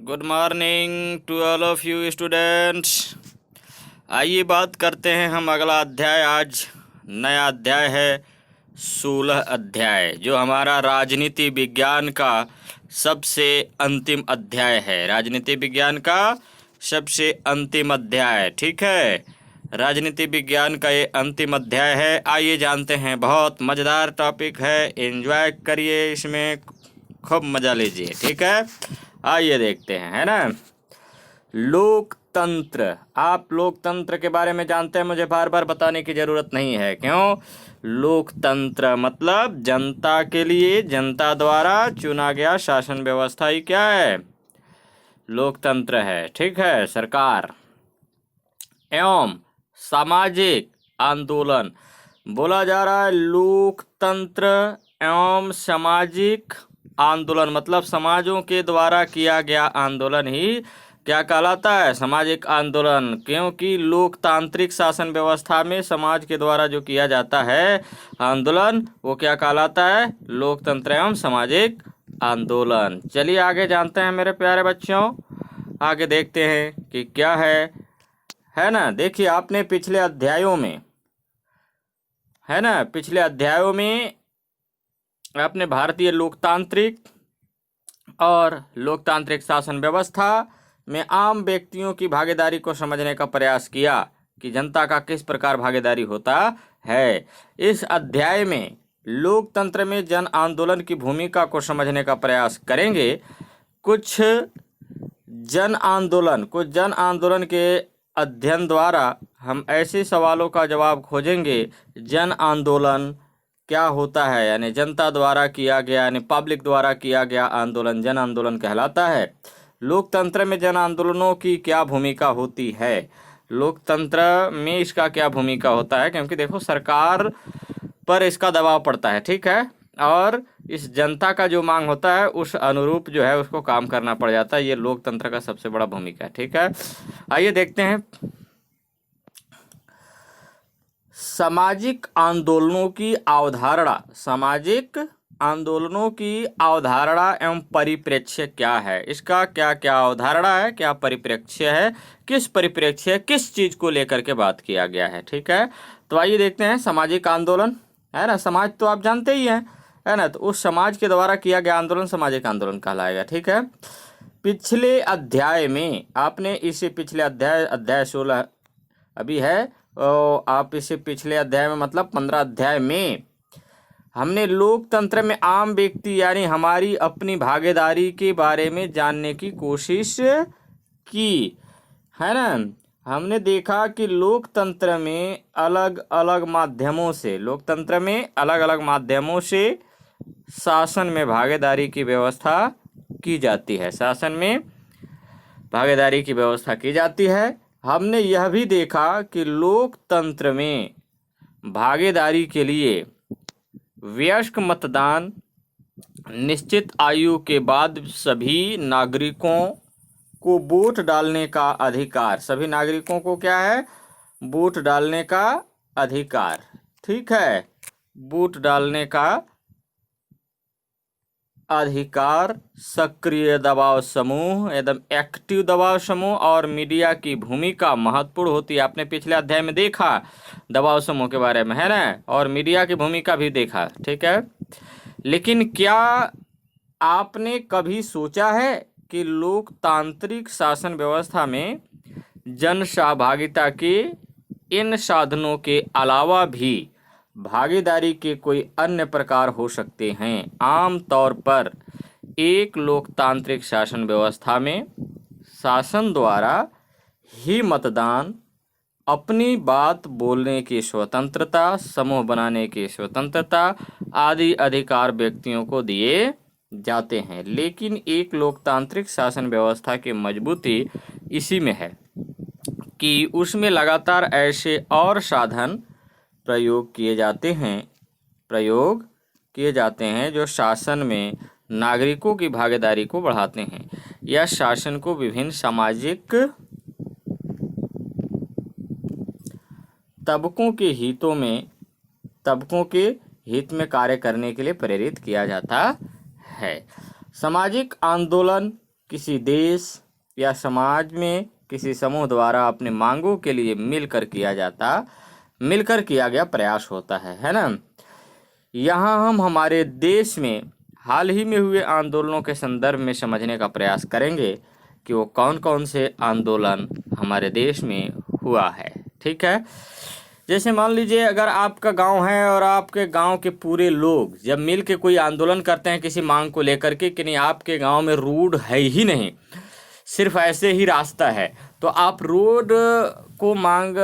Good morning to all of you students. आइए बात करते हैं हम अगला अध्याय। आज नया अध्याय है 16 अध्याय, जो हमारा राजनीति विज्ञान का सबसे अंतिम अध्याय है। राजनीति विज्ञान का सबसे अंतिम अध्याय, ठीक है। राजनीति विज्ञान का ये अंतिम अध्याय है। आइए जानते हैं। बहुत मज़ेदार टॉपिक है, एंजॉय करिए, इसमें खूब मज़ा लीजिए, ठीक है। आइए देखते हैं, है ना। लोकतंत्र। आप लोकतंत्र के बारे में जानते हैं, मुझे बार बार बताने की ज़रूरत नहीं है। क्यों? लोकतंत्र मतलब जनता के लिए, जनता द्वारा चुना गया शासन व्यवस्था ही क्या है? लोकतंत्र है, ठीक है। सरकार एवं सामाजिक आंदोलन। बोला जा रहा है लोकतंत्र एवं सामाजिक आंदोलन, मतलब समाजों के द्वारा किया गया आंदोलन ही क्या कहलाता है? सामाजिक आंदोलन। क्योंकि लोकतांत्रिक शासन व्यवस्था में समाज के द्वारा जो किया जाता है आंदोलन, वो क्या कहलाता है? लोकतंत्र एवं सामाजिक आंदोलन। चलिए आगे जानते हैं मेरे प्यारे बच्चों। आगे देखते हैं कि क्या है ना। देखिए, आपने पिछले अध्यायों में, है ना, पिछले अध्यायों में आपने भारतीय लोकतांत्रिक और लोकतांत्रिक शासन व्यवस्था में आम व्यक्तियों की भागीदारी को समझने का प्रयास किया कि जनता का किस प्रकार भागीदारी होता है। इस अध्याय में लोकतंत्र में जन आंदोलन की भूमिका को समझने का प्रयास करेंगे। कुछ जन आंदोलन के अध्ययन द्वारा हम ऐसे सवालों का जवाब खोजेंगे। जन आंदोलन क्या होता है? यानी जनता द्वारा किया गया, यानी पब्लिक द्वारा किया गया आंदोलन जन आंदोलन कहलाता है। लोकतंत्र में जन आंदोलनों की क्या भूमिका होती है? लोकतंत्र में इसका क्या भूमिका होता है? क्योंकि देखो, सरकार पर इसका दबाव पड़ता है, ठीक है, और इस जनता का जो मांग होता है उस अनुरूप जो है उसको काम करना पड़ जाता है। ये लोकतंत्र का सबसे बड़ा भूमिका है, ठीक है। आइए देखते हैं। सामाजिक आंदोलनों की अवधारणा। सामाजिक आंदोलनों की अवधारणा एवं परिप्रेक्ष्य क्या है? इसका क्या क्या अवधारणा है, क्या परिप्रेक्ष्य है, किस परिप्रेक्ष्य, किस चीज को लेकर के बात किया गया है, ठीक है। तो आइए देखते हैं। सामाजिक आंदोलन, है ना। समाज तो आप जानते ही हैं, है ना। तो उस समाज के द्वारा किया गया आंदोलन सामाजिक आंदोलन कहलाएगा, ठीक है। पिछले अध्याय में आपने इसे पिछले अध्याय 16 अभी है, आप इसे पिछले अध्याय में मतलब 15 अध्याय में हमने लोकतंत्र में आम व्यक्ति यानी हमारी अपनी भागीदारी के बारे में जानने की कोशिश की, है ना। हमने देखा कि लोकतंत्र में अलग अलग माध्यमों से शासन में भागीदारी की व्यवस्था की जाती है। शासन में भागीदारी की व्यवस्था की जाती है। हमने यह भी देखा कि लोकतंत्र में भागीदारी के लिए वयस्क मतदान, निश्चित आयु के बाद सभी नागरिकों को वोट डालने का अधिकार। सभी नागरिकों को क्या है? वोट डालने का अधिकार, ठीक है। वोट डालने का अधिकार, सक्रिय दबाव समूह, एकदम एक्टिव दबाव समूह, और मीडिया की भूमिका महत्वपूर्ण होती है। आपने पिछले अध्याय में देखा दबाव समूह के बारे में, है ना, और मीडिया की भूमिका भी देखा, ठीक है। लेकिन क्या आपने कभी सोचा है कि लोकतांत्रिक शासन व्यवस्था में जन सहभागिता के इन साधनों के अलावा भी भागीदारी के कोई अन्य प्रकार हो सकते हैं? आम तौर पर एक लोकतांत्रिक शासन व्यवस्था में शासन द्वारा ही मतदान, अपनी बात बोलने की स्वतंत्रता, समूह बनाने की स्वतंत्रता आदि अधिकार व्यक्तियों को दिए जाते हैं। लेकिन एक लोकतांत्रिक शासन व्यवस्था की मजबूती इसी में है कि उसमें लगातार ऐसे और साधन प्रयोग किए जाते हैं जो शासन में नागरिकों की भागीदारी को बढ़ाते हैं या शासन को विभिन्न सामाजिक तबकों के हित में कार्य करने के लिए प्रेरित किया जाता है। सामाजिक आंदोलन किसी देश या समाज में किसी समूह द्वारा अपने मांगों के लिए मिलकर किया गया प्रयास होता है ना। यहाँ हम हमारे देश में हाल ही में हुए आंदोलनों के संदर्भ में समझने का प्रयास करेंगे कि वो कौन कौन से आंदोलन हमारे देश में हुआ है। ठीक है, जैसे मान लीजिए अगर आपका गांव है और आपके गांव के पूरे लोग जब मिल के कोई आंदोलन करते हैं किसी मांग को लेकर के कि नहीं आपके गांव में रोड है ही नहीं, सिर्फ ऐसे ही रास्ता है, तो आप रोड को मांग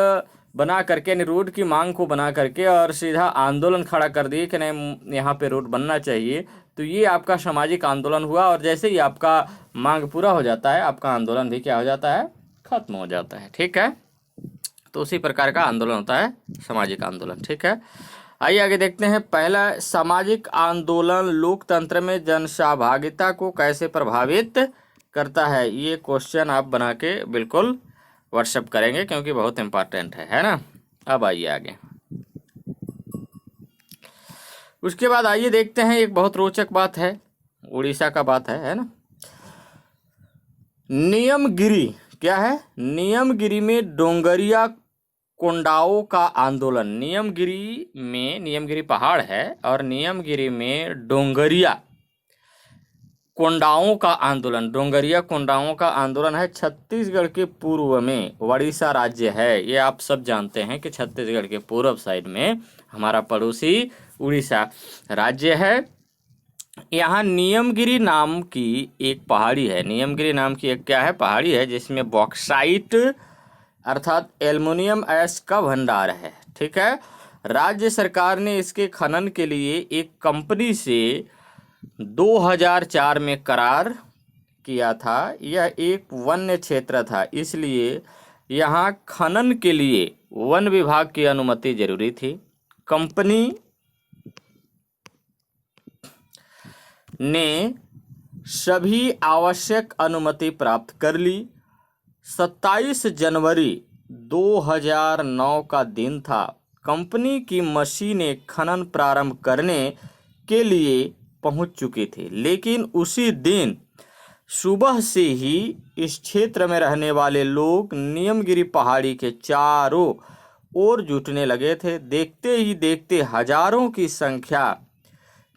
बना करके यानी रोड की मांग को बना करके और सीधा आंदोलन खड़ा कर दिए कि नहीं यहाँ पे रोड बनना चाहिए, तो ये आपका सामाजिक आंदोलन हुआ। और जैसे ही आपका मांग पूरा हो जाता है आपका आंदोलन भी क्या हो जाता है, खत्म हो जाता है। ठीक है, तो उसी प्रकार का आंदोलन होता है सामाजिक आंदोलन। ठीक है, आइए आगे देखते हैं। पहला, सामाजिक आंदोलन लोकतंत्र में जनसहभागिता को कैसे प्रभावित करता है। ये क्वेश्चन आप बना के बिल्कुल व्हाट्सएप करेंगे क्योंकि बहुत इम्पोर्टेंट है ना। अब आइए आगे, उसके बाद आइए देखते हैं एक बहुत रोचक बात है, उड़ीसा का बात है ना। नियमगिरी क्या है, नियमगिरी में डोंगरिया कोंडाओं का आंदोलन। नियमगिरी पहाड़ है और नियमगिरी में डोंगरिया कोंडाओं का आंदोलन, डोंगरिया कोंडाओं का आंदोलन है। छत्तीसगढ़ के पूर्व में उड़ीसा राज्य है, ये आप सब जानते हैं कि छत्तीसगढ़ के पूर्व साइड में हमारा पड़ोसी उड़ीसा राज्य है। यहाँ नियमगिरी नाम की एक पहाड़ी है, नियमगिरी नाम की एक क्या है, पहाड़ी है जिसमें बॉक्साइट अर्थात एल्युमिनियम एश का भंडार है। ठीक है, राज्य सरकार ने इसके खनन के लिए एक कंपनी से 2004 में करार किया था। यह एक वन्य क्षेत्र था, इसलिए यहाँ खनन के लिए वन विभाग की अनुमति जरूरी थी। कंपनी ने सभी आवश्यक अनुमति प्राप्त कर ली। 27 जनवरी 2009 का दिन था। कंपनी की मशीनें खनन प्रारंभ करने के लिए पहुंच चुकी थी, लेकिन उसी दिन सुबह से ही इस क्षेत्र में रहने वाले लोग नियमगिरी पहाड़ी के चारों ओर जुटने लगे थे। देखते ही देखते हजारों की संख्या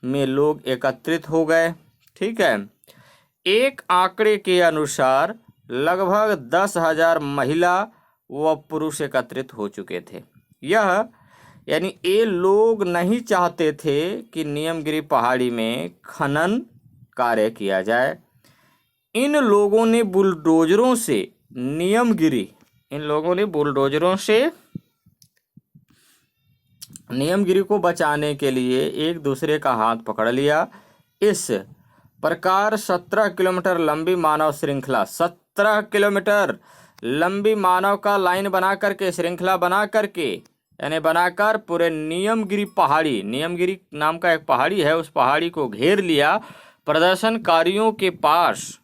में लोग एकत्रित हो गए। ठीक है, एक आंकड़े के अनुसार लगभग 10,000 महिला व पुरुष एकत्रित हो चुके थे। यह यानी ये लोग नहीं चाहते थे कि नियमगिरी पहाड़ी में खनन कार्य किया जाए। इन लोगों ने बुलडोजरों से नियमगिरी को बचाने के लिए एक दूसरे का हाथ पकड़ लिया। इस प्रकार 17 किलोमीटर लंबी मानव श्रृंखला, 17 किलोमीटर लंबी मानव का लाइन बना करके, श्रृंखला बना करके यानी बनाकर पूरे नियमगिरी नाम का एक पहाड़ी है, उस पहाड़ी को घेर लिया। प्रदर्शनकारियों के पास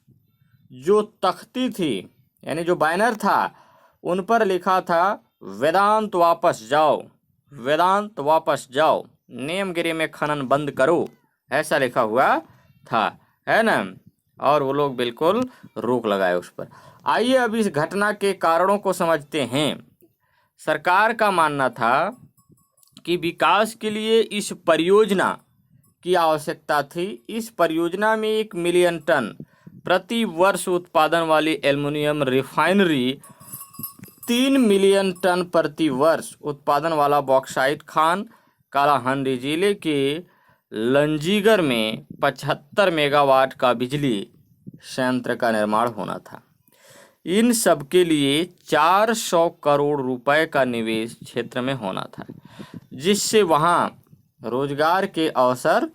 जो तख्ती थी यानी जो बैनर था उन पर लिखा था वेदांत वापस जाओ, वेदांत वापस जाओ, नियमगिरी में खनन बंद करो, ऐसा लिखा हुआ था, है ना। और वो लोग बिल्कुल रोक लगाए उस पर। आइए अब इस घटना के कारणों को समझते हैं। सरकार का मानना था कि विकास के लिए इस परियोजना की आवश्यकता थी। इस परियोजना में 1 मिलियन टन प्रति वर्ष उत्पादन वाली एल्युमिनियम रिफाइनरी, 3 मिलियन टन प्रति वर्ष उत्पादन वाला बॉक्साइट खान, कालाहांडी जिले के लंजीगर में 75 मेगावाट का बिजली संयंत्र का निर्माण होना था। इन सब के लिए 400 करोड़ रुपए का निवेश क्षेत्र में होना था, जिससे वहाँ रोजगार के अवसर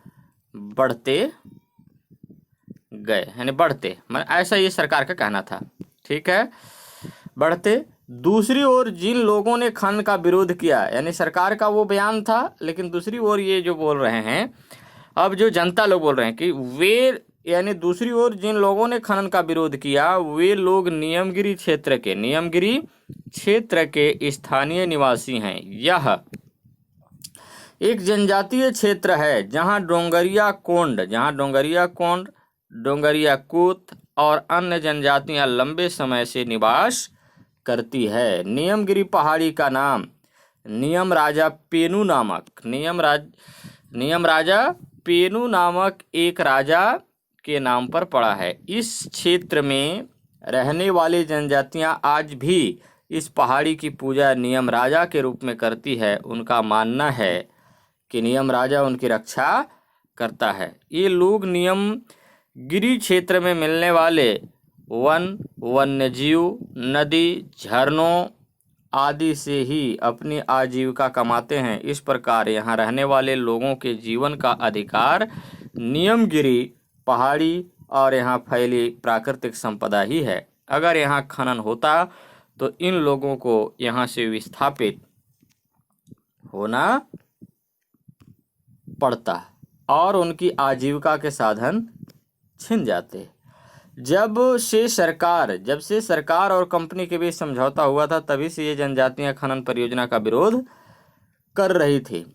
बढ़ते गए, यानी बढ़ते, ऐसा ये सरकार का कहना था। ठीक है, बढ़ते। दूसरी ओर जिन लोगों ने खनन का विरोध किया, यानी सरकार का वो बयान था, लेकिन दूसरी ओर ये जो बोल रहे हैं, अब जो जनता लोग बोल रहे हैं कि वे, यानी दूसरी ओर जिन लोगों ने खनन का विरोध किया वे लोग नियमगिरी क्षेत्र के स्थानीय निवासी हैं। यह एक जनजातीय क्षेत्र है जहां डोंगरिया कोंड, डोंगरिया कूत और अन्य जनजातियां लंबे समय से निवास करती है। नियमगिरी पहाड़ी का नाम नियम राजा पेनु नामक एक राजा के नाम पर पड़ा है। इस क्षेत्र में रहने वाली जनजातियां आज भी इस पहाड़ी की पूजा नियम राजा के रूप में करती है। उनका मानना है कि नियम राजा उनकी रक्षा करता है। ये लोग नियमगिरी क्षेत्र में मिलने वाले वन्यजीव, नदी, झरनों आदि से ही अपनी आजीविका कमाते हैं। इस प्रकार यहाँ रहने वाले लोगों के जीवन का अधिकार नियमगिरी पहाड़ी और यहाँ फैली प्राकृतिक संपदा ही है। अगर यहाँ खनन होता तो इन लोगों को यहाँ से विस्थापित होना पड़ता और उनकी आजीविका के साधन छिन जाते। जब से सरकार और कंपनी के बीच समझौता हुआ था, तभी से ये जनजातियां खनन परियोजना का विरोध कर रही थी।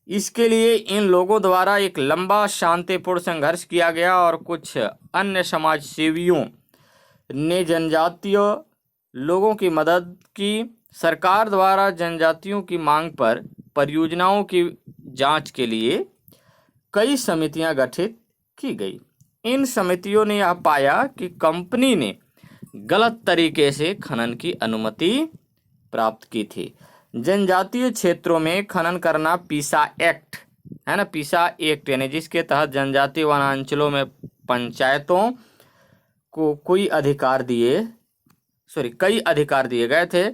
इसके लिए इन लोगों द्वारा एक लंबा शांतिपूर्ण संघर्ष किया गया और कुछ अन्य समाज सेवियों ने जनजातीय लोगों की मदद की। सरकार द्वारा जनजातियों की मांग पर परियोजनाओं की जांच के लिए कई समितियां गठित की गई। इन समितियों ने यह पाया कि कंपनी ने गलत तरीके से खनन की अनुमति प्राप्त की थी। जनजातीय क्षेत्रों में खनन करना पीसा एक्ट है ना, पीसा एक्ट यानी जिसके तहत जनजातीय वनांचलों में पंचायतों को कई अधिकार दिए गए थे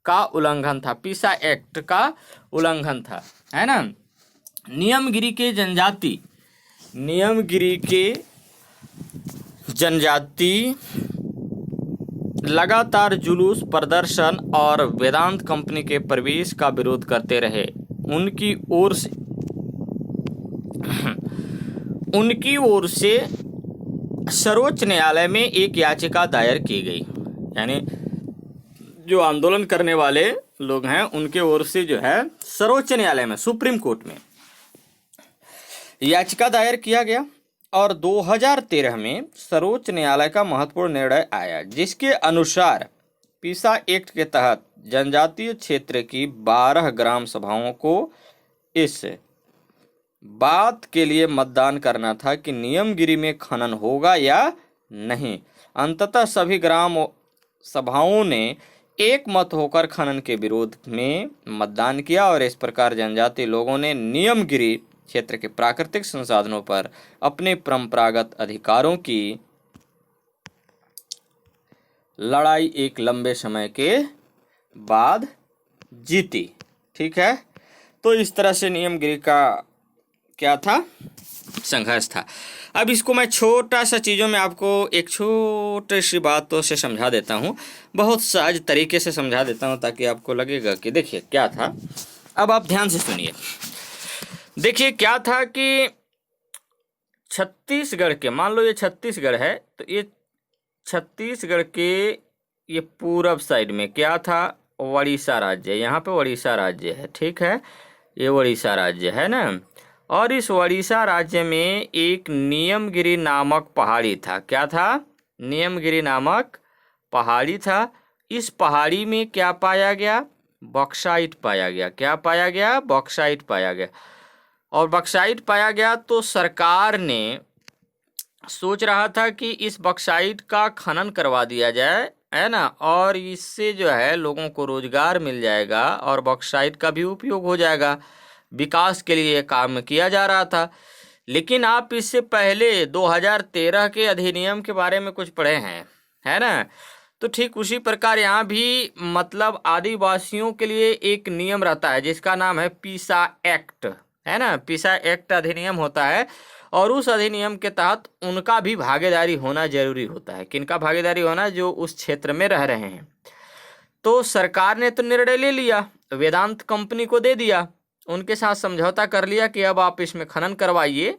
का उल्लंघन था। पीसा एक्ट का उल्लंघन था, है ना। नियमगिरी के जनजाति लगातार जुलूस प्रदर्शन और वेदांत कंपनी के प्रवेश का विरोध करते रहे। उनकी ओर से सर्वोच्च न्यायालय में एक याचिका दायर की गई। यानी जो आंदोलन करने वाले लोग हैं उनके ओर से जो है सर्वोच्च न्यायालय में, सुप्रीम कोर्ट में याचिका दायर किया गया और 2013 में सर्वोच्च न्यायालय का महत्वपूर्ण निर्णय आया, जिसके अनुसार पीसा एक्ट के तहत जनजातीय क्षेत्र की 12 ग्राम सभाओं को इस बात के लिए मतदान करना था कि नियमगिरी में खनन होगा या नहीं। अंततः सभी ग्राम सभाओं ने एक मत होकर खनन के विरोध में मतदान किया और इस प्रकार जनजातीय लोगों ने नियमगिरी क्षेत्र के प्राकृतिक संसाधनों पर अपने परंपरागत अधिकारों की लड़ाई एक लंबे समय के बाद जीती। ठीक है, तो इस तरह से नियमगिरी का क्या था, संघर्ष था। अब इसको मैं छोटा सा चीज़ों में आपको एक छोटी सी बातों से समझा देता हूँ, बहुत सहज तरीके से समझा देता हूँ ताकि आपको लगेगा कि देखिए क्या था। अब आप ध्यान से सुनिए। देखिए क्या था कि छत्तीसगढ़ के, मान लो ये छत्तीसगढ़ है, तो ये छत्तीसगढ़ के ये पूरब साइड में क्या था, उड़ीसा राज्य। यहाँ पे उड़ीसा राज्य है, ठीक है, ये उड़ीसा राज्य है ना। और इस उड़ीसा राज्य में एक नियमगिरी नामक पहाड़ी था। क्या था? नियमगिरी नामक पहाड़ी था। इस पहाड़ी में क्या पाया गया? बॉक्साइट पाया गया। क्या पाया गया? बॉक्साइट पाया गया। और बॉक्साइट पाया गया तो सरकार ने सोच रहा था कि इस बॉक्साइट का खनन करवा दिया जाए, है ना, और इससे जो है लोगों को रोजगार मिल जाएगा और बॉक्साइट का भी उपयोग हो जाएगा। विकास के लिए काम किया जा रहा था। लेकिन आप इससे पहले 2013 के अधिनियम के बारे में कुछ पढ़े हैं, है ना। तो ठीक उसी प्रकार यहाँ भी मतलब आदिवासियों के लिए एक नियम रहता है जिसका नाम है पीसा एक्ट, है ना। पीसा एक्ट अधिनियम होता है और उस अधिनियम के तहत उनका भी भागीदारी होना जरूरी होता है। किनका भागीदारी होना? जो उस क्षेत्र में रह रहे हैं। तो सरकार ने तो निर्णय ले लिया, वेदांत कंपनी को दे दिया, उनके साथ समझौता कर लिया कि अब आप इसमें खनन करवाइए,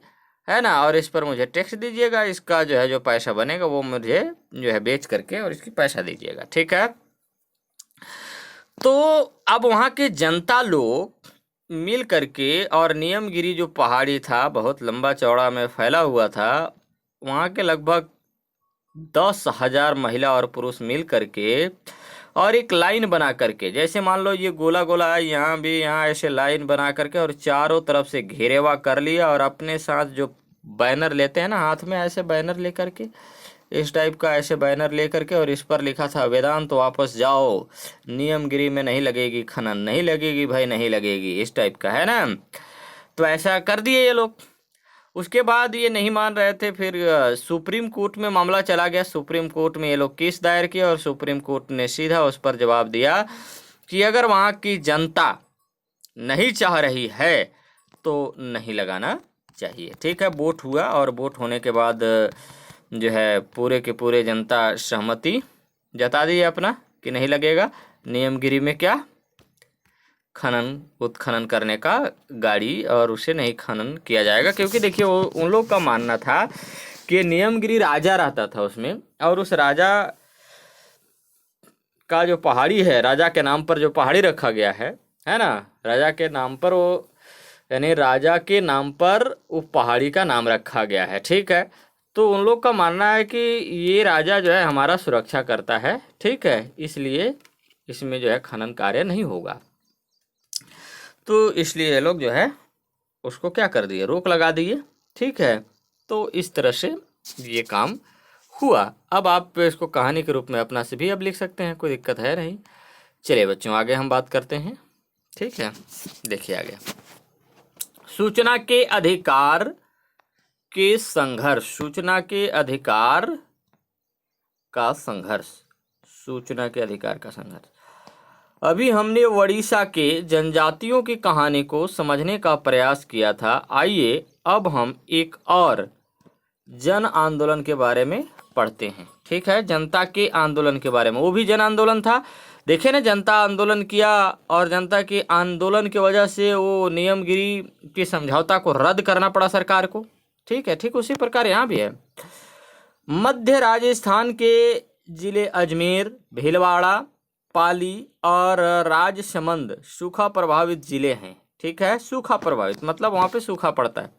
है ना, और इस पर मुझे टैक्स दीजिएगा, इसका जो है जो पैसा बनेगा वो मुझे जो है बेच करके और इसकी पैसा दीजिएगा। ठीक है। तो अब वहाँ के जनता लोग मिल करके, और नियमगिरी जो पहाड़ी था बहुत लंबा चौड़ा में फैला हुआ था, वहाँ के लगभग 10,000 महिला और पुरुष मिल करके और एक लाइन बना करके, जैसे मान लो ये गोला गोला है, यहाँ भी यहाँ ऐसे लाइन बना करके और चारों तरफ से घेरेवा कर लिया, और अपने साथ जो बैनर लेते हैं ना हाथ में, ऐसे बैनर लेकर के, इस टाइप का ऐसे बैनर लेकर के, और इस पर लिखा था वेदांत वापस जाओ, नियमगिरी में नहीं लगेगी खनन, नहीं लगेगी भाई, नहीं लगेगी, इस टाइप का है ना। तो ऐसा कर दिए ये लोग। उसके बाद ये नहीं मान रहे थे, फिर सुप्रीम कोर्ट में मामला चला गया। सुप्रीम कोर्ट में ये लोग केस दायर किया और सुप्रीम कोर्ट ने सीधा उस पर जवाब दिया कि अगर वहाँ की जनता नहीं चाह रही है तो नहीं लगाना चाहिए। ठीक है, वोट हुआ और वोट होने के बाद जो है पूरे के पूरे जनता सहमति जता दी अपना कि नहीं लगेगा। नियमगिरी में क्या खनन उत्खनन करने का गाड़ी, और उसे नहीं खनन किया जाएगा, क्योंकि देखिए वो उन लोग का मानना था कि नियमगिरी राजा रहता था उसमें, और उस राजा का जो पहाड़ी है, राजा के नाम पर जो पहाड़ी रखा गया है ना, राजा के नाम पर वो, यानी राजा के नाम पर वो पहाड़ी का नाम रखा गया है। ठीक है, तो उन लोग का मानना है कि ये राजा जो है हमारा सुरक्षा करता है, ठीक है, इसलिए इसमें जो है खनन कार्य नहीं होगा। तो इसलिए ये लोग जो है उसको क्या कर दिए, रोक लगा दिए। ठीक है, तो इस तरह से ये काम हुआ। अब आप इसको कहानी के रूप में अपना से भी अब लिख सकते हैं, कोई दिक्कत है नहीं। चलिए बच्चों, आगे हम बात करते हैं। ठीक है, देखिए आगे, सूचना के अधिकार के संघर्ष, सूचना के अधिकार का संघर्ष, सूचना के अधिकार का संघर्ष। अभी हमने ओडिशा के जनजातियों की कहानी को समझने का प्रयास किया था। आइए अब हम एक और जन आंदोलन के बारे में पढ़ते हैं। ठीक है, जनता के आंदोलन के बारे में, वो भी जन आंदोलन था। देखे ना, जनता आंदोलन किया और जनता के आंदोलन की वजह से वो नियमगिरी के समझौता को रद्द करना पड़ा सरकार को। ठीक है, ठीक उसी प्रकार यहाँ भी है। मध्य राजस्थान के जिले अजमेर, भीलवाड़ा, पाली और राजसमंद सूखा प्रभावित जिले हैं। ठीक है, सूखा प्रभावित मतलब वहाँ पे सूखा पड़ता है।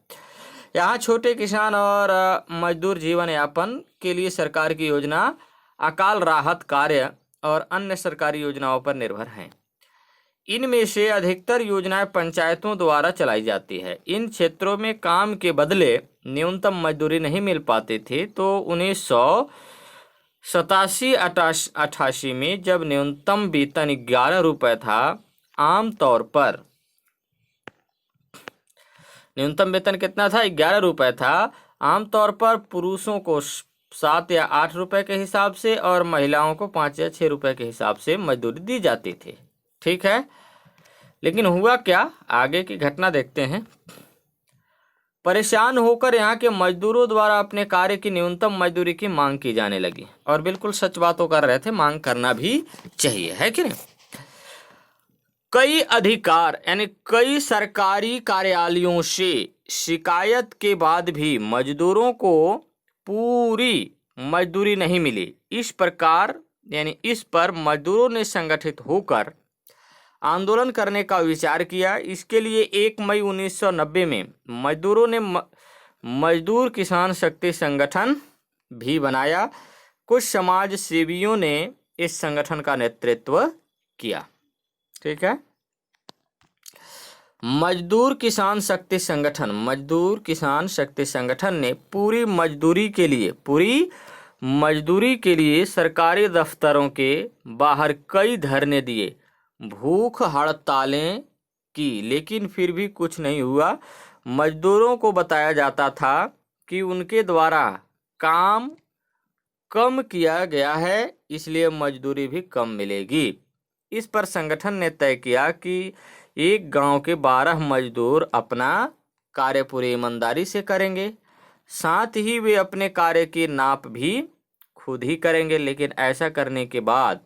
यहाँ छोटे किसान और मजदूर जीवन यापन के लिए सरकार की योजना, अकाल राहत कार्य और अन्य सरकारी योजनाओं पर निर्भर हैं। इनमें से अधिकतर योजनाएं पंचायतों द्वारा चलाई जाती है। इन क्षेत्रों में काम के बदले न्यूनतम मजदूरी नहीं मिल पाती थी, तो 1987-88 में जब न्यूनतम वेतन 11 रुपये था, आमतौर पर न्यूनतम वेतन कितना था, 11 रुपये था। आमतौर पर पुरुषों को 7 या 8 रुपये के हिसाब से और महिलाओं को 5 या 6 रुपये के हिसाब से मजदूरी दी जाती थी। ठीक है, लेकिन हुआ क्या, आगे की घटना देखते हैं। परेशान होकर यहाँ के मजदूरों द्वारा अपने कार्य की न्यूनतम मजदूरी की मांग की जाने लगी, और बिल्कुल सच बातों कर रहे थे, मांग करना भी चाहिए, है कि नहीं। कई अधिकार यानी कई सरकारी कार्यालयों से शिकायत के बाद भी मजदूरों को पूरी मजदूरी नहीं मिली। इस प्रकार यानी इस पर मजदूरों ने संगठित होकर आंदोलन करने का विचार किया। इसके लिए 1 मई 1990 में मजदूरों ने मजदूर किसान शक्ति संगठन भी बनाया। कुछ समाज सेवियों ने इस संगठन का नेतृत्व किया। ठीक है, मजदूर किसान शक्ति संगठन, मजदूर किसान शक्ति संगठन ने पूरी मजदूरी के लिए सरकारी दफ्तरों के बाहर कई धरने दिए, भूख हड़तालें की, लेकिन फिर भी कुछ नहीं हुआ। मजदूरों को बताया जाता था कि उनके द्वारा काम कम किया गया है, इसलिए मजदूरी भी कम मिलेगी। इस पर संगठन ने तय किया कि एक गांव के 12 मजदूर अपना कार्य पूरी ईमानदारी से करेंगे, साथ ही वे अपने कार्य की नाप भी खुद ही करेंगे। लेकिन ऐसा करने के बाद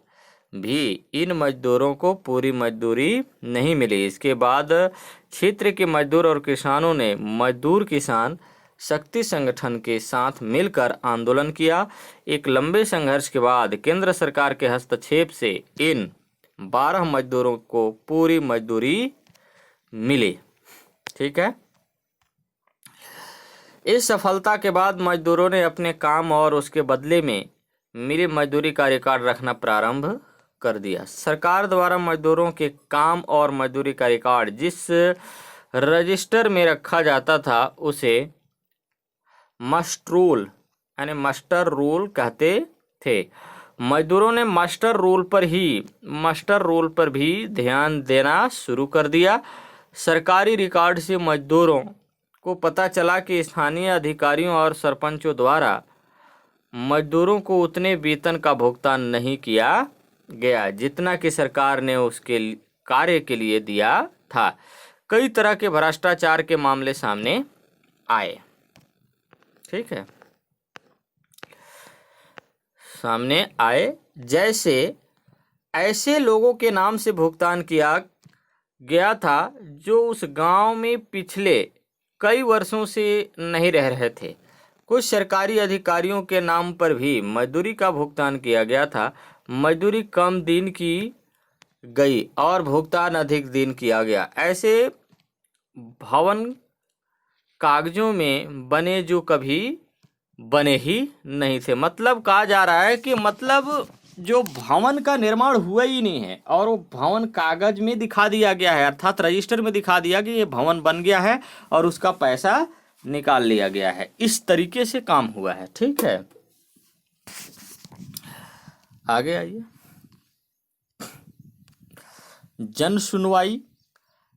भी इन मजदूरों को पूरी मजदूरी नहीं मिली। इसके बाद क्षेत्र के मजदूर और किसानों ने मजदूर किसान शक्ति संगठन के साथ मिलकर आंदोलन किया। एक लंबे संघर्ष के बाद केंद्र सरकार के हस्तक्षेप से इन 12 मजदूरों को पूरी मजदूरी मिली। ठीक है, इस सफलता के बाद मजदूरों ने अपने काम और उसके बदले में मिली मजदूरी का रिकॉर्ड रखना प्रारंभ कर दिया। सरकार द्वारा मजदूरों के काम और मजदूरी का रिकॉर्ड जिस रजिस्टर में रखा जाता था उसे मस्टरोल यानी मास्टर रोल कहते थे। मजदूरों ने मास्टर रोल पर भी ध्यान देना शुरू कर दिया। सरकारी रिकॉर्ड से मजदूरों को पता चला कि स्थानीय अधिकारियों और सरपंचों द्वारा मजदूरों को उतने वेतन का भुगतान नहीं किया गया जितना कि सरकार ने उसके कार्य के लिए दिया था। कई तरह के भ्रष्टाचार के मामले सामने आए। ठीक है, सामने आए, जैसे ऐसे लोगों के नाम से भुगतान किया गया था जो उस गांव में पिछले कई वर्षों से नहीं रह रहे थे। कुछ सरकारी अधिकारियों के नाम पर भी मजदूरी का भुगतान किया गया था। मजदूरी कम दिन की गई और भुगतान अधिक दिन किया गया। ऐसे भवन कागजों में बने जो कभी बने ही नहीं थे। मतलब कहा जा रहा है कि मतलब जो भवन का निर्माण हुआ ही नहीं है और वो भवन कागज में दिखा दिया गया है, अर्थात रजिस्टर में दिखा दिया कि ये भवन बन गया है और उसका पैसा निकाल लिया गया है। इस तरीके से काम हुआ है। ठीक है, आगे आइए। जन सुनवाई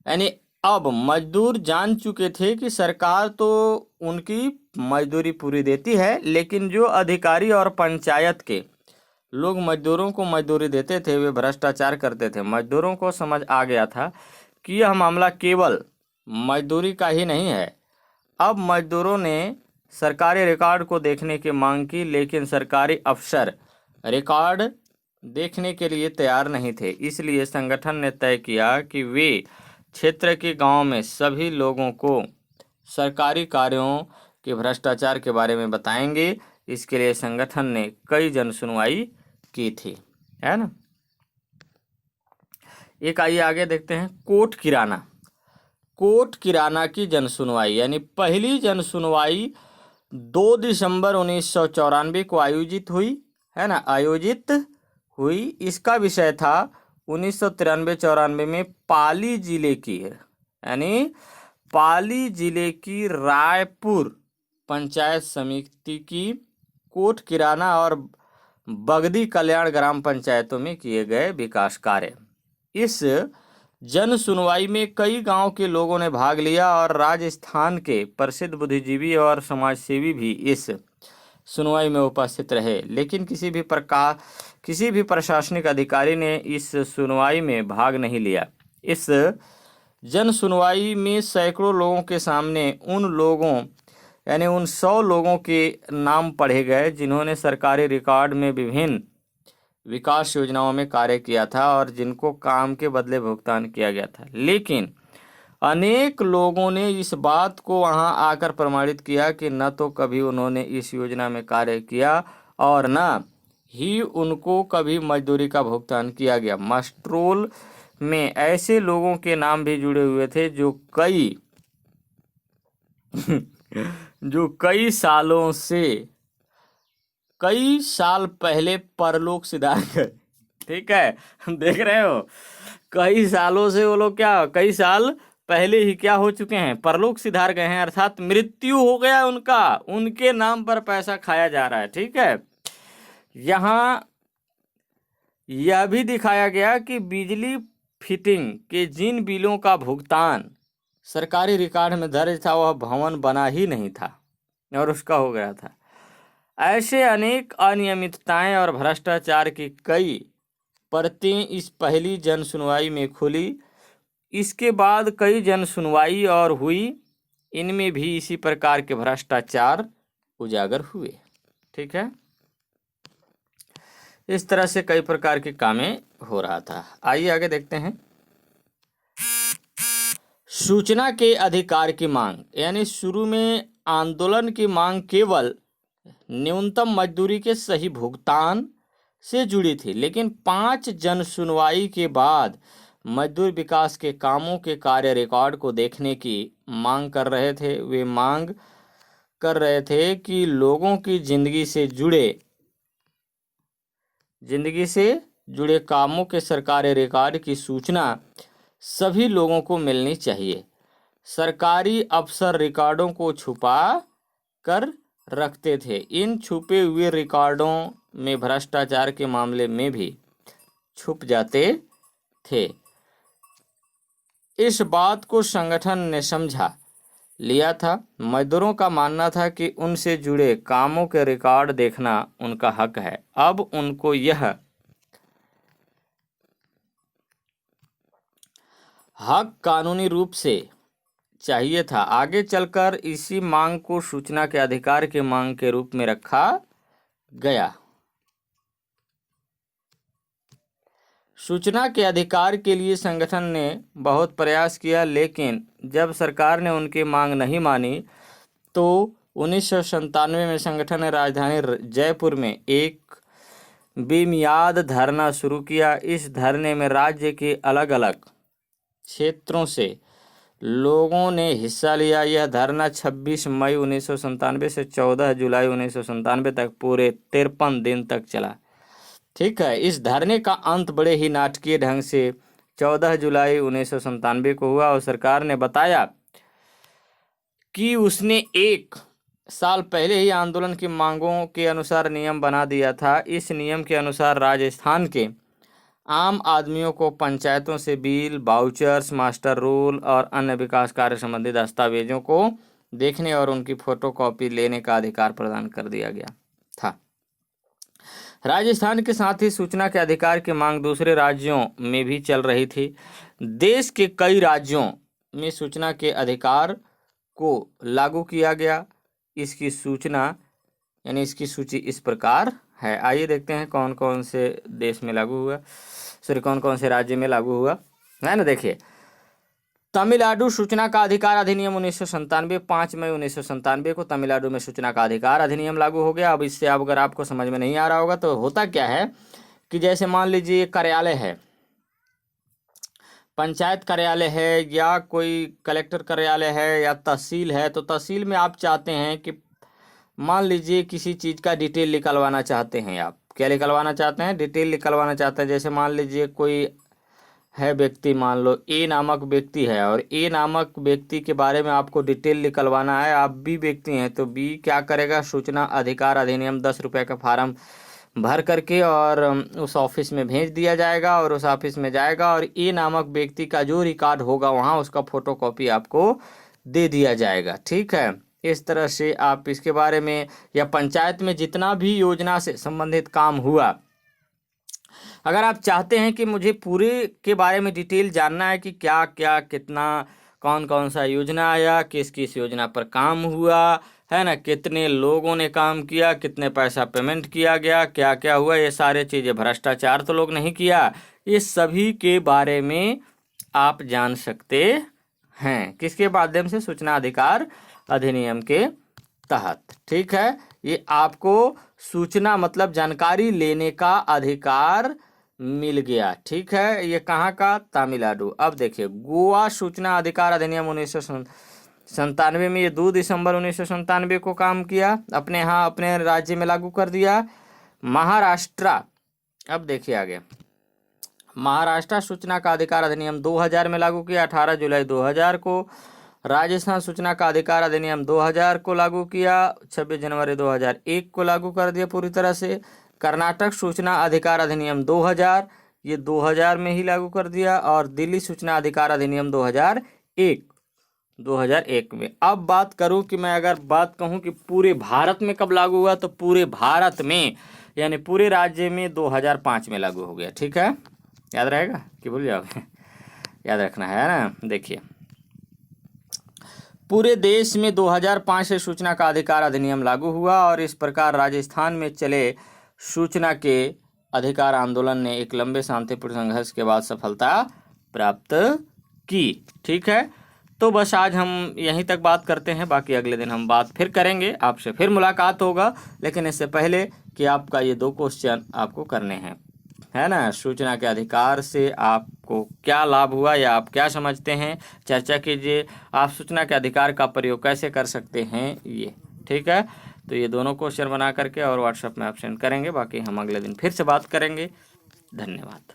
यानी अब मजदूर जान चुके थे कि सरकार तो उनकी मजदूरी पूरी देती है, लेकिन जो अधिकारी और पंचायत के लोग मजदूरों को मजदूरी देते थे वे भ्रष्टाचार करते थे। मजदूरों को समझ आ गया था कि यह मामला केवल मजदूरी का ही नहीं है। अब मजदूरों ने सरकारी रिकॉर्ड को देखने की मांग की, लेकिन सरकारी अफसर रिकॉर्ड देखने के लिए तैयार नहीं थे। इसलिए संगठन ने तय किया कि वे क्षेत्र के गांव में सभी लोगों को सरकारी कार्यों के भ्रष्टाचार के बारे में बताएंगे। इसके लिए संगठन ने कई जन सुनवाई की थी, है ना। एक आइए आगे देखते हैं। कोट किराना की जन सुनवाई यानी पहली जन सुनवाई 2 दिसंबर 1994 को आयोजित हुई। इसका विषय था 1993-94 में पाली जिले की रायपुर पंचायत समिति की कोट किराना और बगदी कल्याण ग्राम पंचायतों में किए गए विकास कार्य। इस जन सुनवाई में कई गांव के लोगों ने भाग लिया और राजस्थान के प्रसिद्ध बुद्धिजीवी और समाजसेवी भी इस सुनवाई में उपस्थित रहे, लेकिन किसी भी प्रशासनिक अधिकारी ने इस सुनवाई में भाग नहीं लिया। इस जन सुनवाई में सैकड़ों लोगों के सामने उन 100 लोगों के नाम पढ़े गए जिन्होंने सरकारी रिकॉर्ड में विभिन्न विकास योजनाओं में कार्य किया था और जिनको काम के बदले भुगतान किया गया था। लेकिन अनेक लोगों ने इस बात को वहां आकर प्रमाणित किया कि न तो कभी उन्होंने इस योजना में कार्य किया और न ही उनको कभी मजदूरी का भुगतान किया गया। मस्टरोल में ऐसे लोगों के नाम भी जुड़े हुए थे जो कई साल पहले परलोक सिधार गए। ठीक है, देख रहे हो, कई सालों से वो लोग कई साल पहले ही क्या हो चुके हैं, परलोक सिधार गए हैं, अर्थात मृत्यु हो गया उनके नाम पर पैसा खाया जा रहा है। ठीक है, यहाँ यह भी दिखाया गया कि बिजली फिटिंग के जिन बिलों का भुगतान सरकारी रिकॉर्ड में दर्ज था वह भवन बना ही नहीं था और उसका हो गया था। ऐसे अनेक अनियमितताएं और भ्रष्टाचार की कई परतें इस पहली जन सुनवाई में खुली। इसके बाद कई जन सुनवाई और हुई, इनमें भी इसी प्रकार के भ्रष्टाचार उजागर हुए। ठीक है, इस तरह से कई प्रकार के कामें हो रहा था। आइए आगे देखते हैं। सूचना के अधिकार की मांग यानी शुरू में आंदोलन की मांग केवल न्यूनतम मजदूरी के सही भुगतान से जुड़ी थी, लेकिन 5 जन सुनवाई के बाद मजदूर विकास के कामों के कार्य रिकॉर्ड को देखने की मांग कर रहे थे। वे मांग कर रहे थे कि लोगों की जिंदगी से जुड़े कामों के सरकारी रिकॉर्ड की सूचना सभी लोगों को मिलनी चाहिए। सरकारी अफसर रिकॉर्डों को छुपा कर रखते थे। इन छुपे हुए रिकॉर्डों में भ्रष्टाचार के मामले में भी छुप जाते थे। इस बात को संगठन ने समझा लिया था। मजदूरों का मानना था कि उनसे जुड़े कामों के रिकॉर्ड देखना उनका हक है। अब उनको यह हक कानूनी रूप से चाहिए था। आगे चलकर इसी मांग को सूचना के अधिकार की मांग के रूप में रखा गया। सूचना के अधिकार के लिए संगठन ने बहुत प्रयास किया, लेकिन जब सरकार ने उनकी मांग नहीं मानी तो 1997 में संगठन ने राजधानी जयपुर में एक बेमियाद धरना शुरू किया। इस धरने में राज्य के अलग अलग क्षेत्रों से लोगों ने हिस्सा लिया। यह धरना 26 मई 1997 से 14 जुलाई 1997 तक पूरे 53 दिन तक चला। ठीक है। इस धरने का अंत बड़े ही नाटकीय ढंग से 14 जुलाई 1997 को हुआ और सरकार ने बताया कि उसने 1 साल पहले ही आंदोलन की मांगों के अनुसार नियम बना दिया था। इस नियम के अनुसार राजस्थान के आम आदमियों को पंचायतों से बिल, वाउचर्स, मास्टर रोल और अन्य विकास कार्य संबंधी दस्तावेजों को देखने और उनकी फोटोकॉपी लेने का अधिकार प्रदान कर दिया गया था। राजस्थान के साथ ही सूचना के अधिकार की मांग दूसरे राज्यों में भी चल रही थी। देश के कई राज्यों में सूचना के अधिकार को लागू किया गया। इसकी सूची इस प्रकार है। आइए देखते हैं कौन कौन से देश में लागू हुआ, कौन कौन से राज्य में लागू हुआ है ना। देखिए, तमिलनाडु सूचना का अधिकार अधिनियम 1997, 5 मई 1997 को तमिलनाडु में सूचना का अधिकार अधिनियम लागू हो गया। अब इससे अगर आपको समझ में नहीं आ रहा होगा तो होता क्या है कि जैसे मान लीजिए कार्यालय है, पंचायत कार्यालय है या कोई कलेक्टर कार्यालय है या तहसील है, तो तहसील में आप चाहते हैं कि मान लीजिए किसी चीज़ का डिटेल निकलवाना चाहते हैं। आप क्या निकलवाना चाहते हैं? डिटेल निकलवाना चाहते हैं। जैसे मान लीजिए कोई है व्यक्ति, मान लो ए नामक व्यक्ति है और ए नामक व्यक्ति के बारे में आपको डिटेल निकलवाना है। आप बी व्यक्ति हैं तो बी क्या करेगा? सूचना अधिकार अधिनियम 10 रुपये का फार्म भर करके और उस ऑफिस में भेज दिया जाएगा और उस ऑफिस में जाएगा और ए नामक व्यक्ति का जो रिकॉर्ड होगा वहाँ उसका फोटोकॉपी आपको दे दिया जाएगा। ठीक है। इस तरह से आप इसके बारे में या पंचायत में जितना भी योजना से संबंधित काम हुआ, अगर आप चाहते हैं कि मुझे पूरे के बारे में डिटेल जानना है कि क्या क्या कितना कौन कौन सा योजना आया, किस किस योजना पर काम हुआ है ना, कितने लोगों ने काम किया, कितने पैसा पेमेंट किया गया, क्या क्या हुआ, ये सारे चीज़ें, भ्रष्टाचार तो लोग नहीं किया, ये सभी के बारे में आप जान सकते हैं। किसके माध्यम से? सूचना अधिकार अधिनियम के तहत। ठीक है। ये आपको सूचना मतलब जानकारी लेने का अधिकार मिल गया। ठीक है। ये कहाँ का? तमिलनाडु। अब देखिए, गोवा सूचना अधिकार अधिनियम 1997 में, ये 2 दिसंबर 1997 को काम किया, अपने यहाँ अपने राज्य में लागू कर दिया। महाराष्ट्र, अब देखिए आगे, महाराष्ट्र सूचना का अधिकार अधिनियम 2000 में लागू किया, 18 जुलाई 2000 को। राजस्थान सूचना का अधिकार अधिनियम 2000 को लागू किया, 26 जनवरी 2001 को लागू कर दिया पूरी तरह से। कर्नाटक सूचना अधिकार अधिनियम 2000, ये 2000 में ही लागू कर दिया। और दिल्ली सूचना अधिकार अधिनियम 2001 में। अब बात करूं कि मैं अगर बात कहूं कि पूरे भारत में कब लागू हुआ, तो पूरे भारत में यानी पूरे राज्य में 2005 में लागू हो गया। ठीक है। याद रहेगा कि भूल जाओगे? याद रखना है ना। देखिए, पूरे देश में 2005 से सूचना का अधिकार अधिनियम लागू हुआ और इस प्रकार राजस्थान में चले सूचना के अधिकार आंदोलन ने एक लंबे शांतिपूर्ण संघर्ष के बाद सफलता प्राप्त की। ठीक है। तो बस आज हम यहीं तक बात करते हैं, बाकी अगले दिन हम बात फिर करेंगे, आपसे फिर मुलाकात होगा। लेकिन इससे पहले कि आपका ये 2 क्वेश्चन आपको करने हैं, है ना। सूचना के अधिकार से आपको क्या लाभ हुआ या आप क्या समझते हैं, चर्चा कीजिए। आप सूचना के अधिकार का प्रयोग कैसे कर सकते हैं, ये ठीक है, तो ये दोनों क्वेश्चन बना करके और व्हाट्सएप में आप सेंड करेंगे, बाकी हम अगले दिन फिर से बात करेंगे। धन्यवाद।